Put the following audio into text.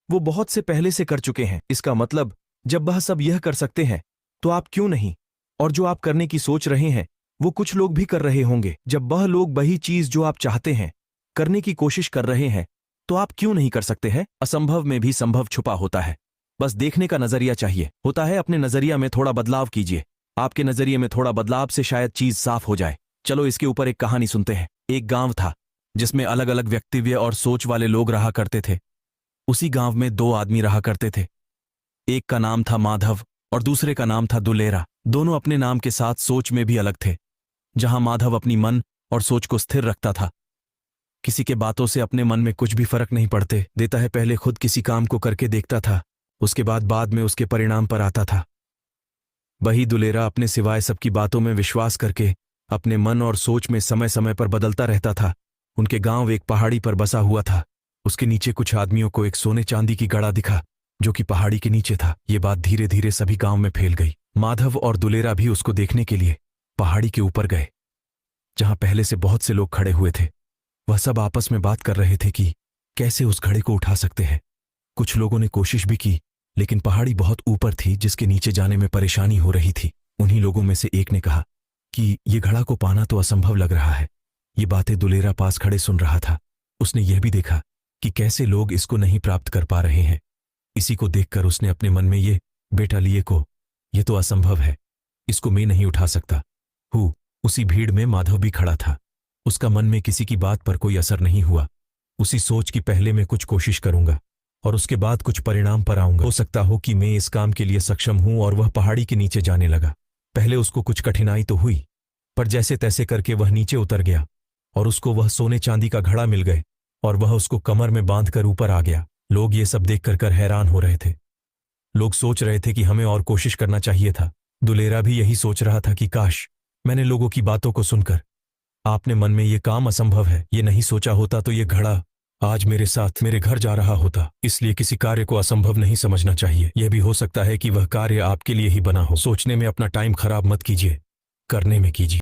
वो बहुत से पहले से कर चुके हैं। इसका मतलब जब वह सब यह कर सकते हैं तो आप क्यों नहीं? और जो आप करने की सोच रहे हैं वो कुछ लोग भी कर रहे होंगे। जब वह लोग वही चीज जो आप चाहते हैं करने की कोशिश कर रहे हैं तो आप क्यों नहीं कर सकते हैं? असंभव में भी संभव छुपा होता है, बस देखने का नजरिया चाहिए होता है। अपने नजरिया में थोड़ा बदलाव कीजिए, आपके नजरिए में थोड़ा बदलाव से शायद चीज साफ हो जाए। चलो इसके ऊपर एक कहानी सुनते हैं। एक गांव था जिसमें अलग अलग व्यक्तित्व और सोच वाले लोग रहा करते थे। उसी गांव में दो आदमी रहा करते थे। एक का नाम था माधव और दूसरे का नाम था दुलेरा। दोनों अपने नाम के साथ सोच में भी अलग थे। जहां माधव अपनी मन और सोच को स्थिर रखता था, किसी के बातों से अपने मन में कुछ भी फर्क नहीं पड़ते देता है। पहले खुद किसी काम को करके देखता था, उसके बाद में उसके परिणाम पर आता था। वही दुलेरा अपने सिवाय सबकी बातों में विश्वास करके अपने मन और सोच में समय समय पर बदलता रहता था। उनके गांव एक पहाड़ी पर बसा हुआ था। उसके नीचे कुछ आदमियों को एक सोने चांदी की गड़ा दिखा जो कि पहाड़ी के नीचे था। ये बात धीरे धीरे सभी गांव में फैल गई। माधव और दुलेरा भी उसको देखने के लिए पहाड़ी के ऊपर गए जहां पहले से बहुत से लोग खड़े हुए थे। वह सब आपस में बात कर रहे थे कि कैसे उस घड़े को उठा सकते हैं। कुछ लोगों ने कोशिश भी की लेकिन पहाड़ी बहुत ऊपर थी जिसके नीचे जाने में परेशानी हो रही थी। उन्हीं लोगों में से एक ने कहा कि ये घड़ा को पाना तो असंभव लग रहा है। ये बातें दुलेरा पास खड़े सुन रहा था। उसने यह भी देखा कि कैसे लोग इसको नहीं प्राप्त कर पा रहे हैं। इसी को देखकर उसने अपने मन में बेटा लिए को ये तो असंभव है, इसको मैं नहीं उठा सकता हूँ। उसी भीड़ में माधव भी खड़ा था। उसका मन में किसी की बात पर कोई असर नहीं हुआ। उसी सोच की पहले मैं कुछ कोशिश करूंगा और उसके बाद कुछ परिणाम पर आऊंगा। हो सकता हो कि मैं इस काम के लिए सक्षम हूं। और वह पहाड़ी के नीचे जाने लगा। पहले उसको कुछ कठिनाई तो हुई पर जैसे तैसे करके वह नीचे उतर गया और उसको वह सोने चांदी का घड़ा मिल गए और वह उसको कमर में बांधकर ऊपर आ गया। लोग ये सब देख कर हैरान हो रहे थे। लोग सोच रहे थे कि हमें और कोशिश करना चाहिए था। दुलेरा भी यही सोच रहा था कि काश मैंने लोगों की बातों को सुनकर आपने मन में ये काम असंभव है ये नहीं सोचा होता तो ये घड़ा आज मेरे साथ मेरे घर जा रहा होता। इसलिए किसी कार्य को असंभव नहीं समझना चाहिए। यह भी हो सकता है कि वह कार्य आपके लिए ही बना हो। सोचने में अपना टाइम खराब मत कीजिए, करने में कीजिए।